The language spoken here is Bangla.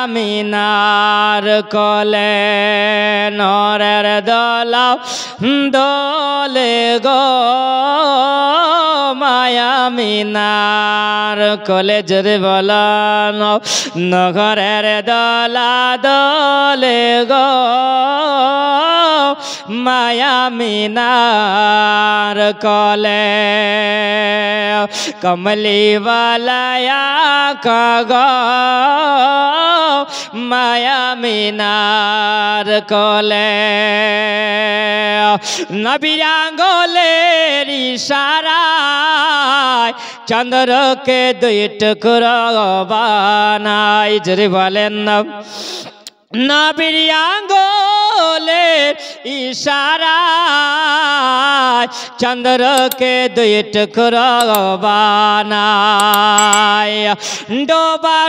আমিনার কোলে নরের দোলা দোলে গো মায়ামিনার কোলে যদি বলান নগরের দোলা দোলে গো মায়ামিনার কোলে কমলি বালায়া কাগো মায়ামিনার কোলে নবীর আঙ্গুলের ইশারায় চন্দ্রকে দুই টুকরো বানাই জোরে বলেন নবীর আঙ্গুলের ইশারায় চন্দ্রকে দুই টুকরো বানাই ডোবা